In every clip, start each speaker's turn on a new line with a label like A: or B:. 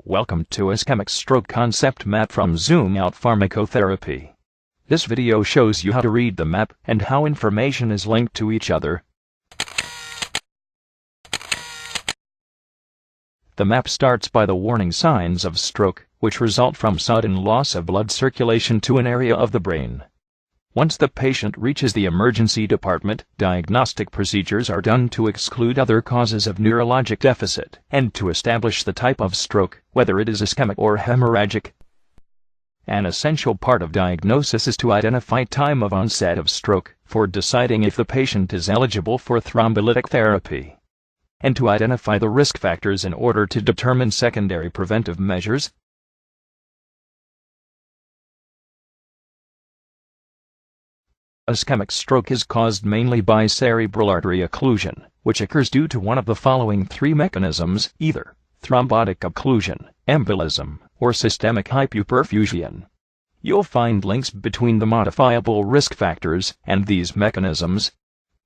A: Welcome to Ischemic Stroke Concept Map from Zoom Out Pharmacotherapy. This video shows you how to read the map and how information is linked to each other. The map starts by the warning signs of stroke, which result from sudden loss of blood circulation to an area of the brain. Once the patient reaches the emergency department, diagnostic procedures are done to exclude other causes of neurologic deficit and to establish the type of stroke, whether it is ischemic or hemorrhagic. An essential part of diagnosis is to identify time of onset of stroke for deciding if the patient is eligible for thrombolytic therapy, and to identify the risk factors in order to determine secondary preventive measures. Ischemic stroke is caused mainly by cerebral artery occlusion, which occurs due to one of the following three mechanisms, either thrombotic occlusion, embolism, or systemic hypoperfusion. You'll find links between the modifiable risk factors and these mechanisms.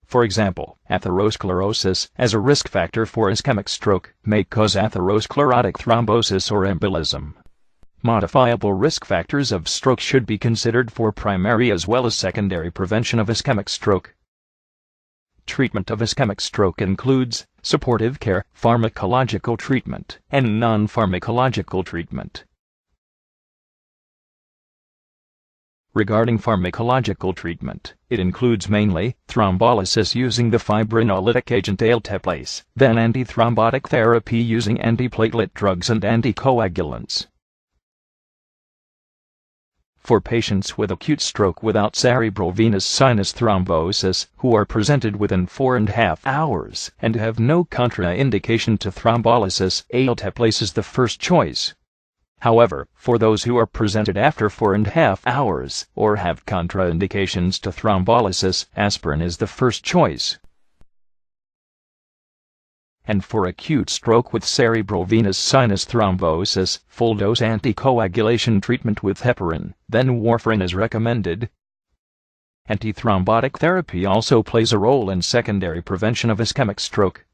A: For example, atherosclerosis, as a risk factor for ischemic stroke, may cause atherosclerotic thrombosis or embolism. Modifiable risk factors of stroke should be considered for primary as well as secondary prevention of ischemic stroke. Treatment of ischemic stroke includes supportive care, pharmacological treatment, and non-pharmacological treatment. Regarding pharmacological treatment, it includes mainly thrombolysis using the fibrinolytic agent alteplase, then antithrombotic therapy using antiplatelet drugs and anticoagulants. For patients with acute stroke without cerebral venous sinus thrombosis, who are presented within 4.5 hours and have no contraindication to thrombolysis, alteplase is the first choice. However, for those who are presented after 4.5 hours or have contraindications to thrombolysis, aspirin is the first choice. And for acute stroke with cerebral venous sinus thrombosis, full-dose anticoagulation treatment with heparin, then warfarin is recommended. Antithrombotic therapy also plays a role in secondary prevention of ischemic stroke.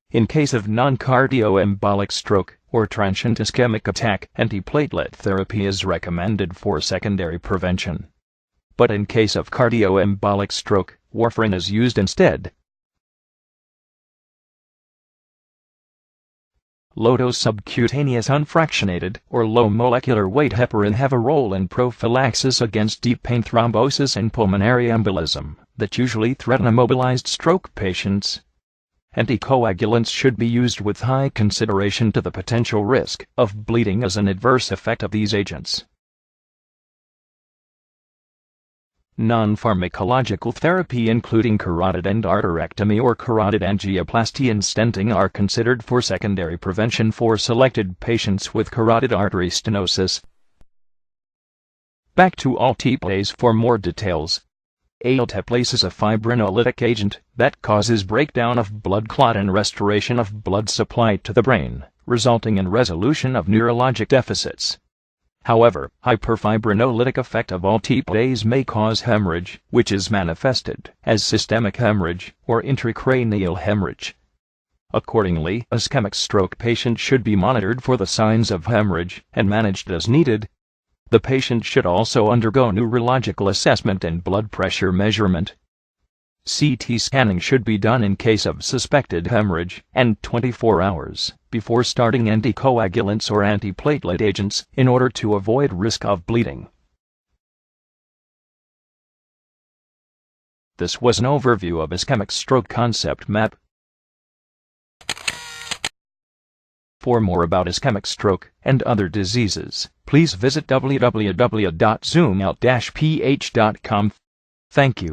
A: In case of non-cardioembolic stroke or transient ischemic attack, antiplatelet therapy is recommended for secondary prevention. But in case of cardioembolic stroke, warfarin is used instead. Low-dose subcutaneous unfractionated or low molecular weight heparin have a role in prophylaxis against deep vein thrombosis and pulmonary embolism that usually threaten immobilized stroke patients. Anticoagulants should be used with high consideration to the potential risk of bleeding as an adverse effect of these agents. Non-pharmacological therapy including carotid endarterectomy or carotid angioplasty and stenting are considered for secondary prevention for selected patients with carotid artery stenosis. Back to alteplase for more details. Alteplase is a fibrinolytic agent that causes breakdown of blood clot and restoration of blood supply to the brain, resulting in resolution of neurologic deficits. However, hyperfibrinolytic effect of alteplase may cause hemorrhage, which is manifested as systemic hemorrhage or intracranial hemorrhage. Accordingly, ischemic stroke patients should be monitored for the signs of hemorrhage and managed as needed. The patient should also undergo neurological assessment and blood pressure measurement. CT scanning should be done in case of suspected hemorrhage and 24 hours before starting anticoagulants or antiplatelet agents in order to avoid risk of bleeding. This was an overview of ischemic stroke concept map. For more about ischemic stroke and other diseases, please visit www.zoomout-ph.com. Thank you.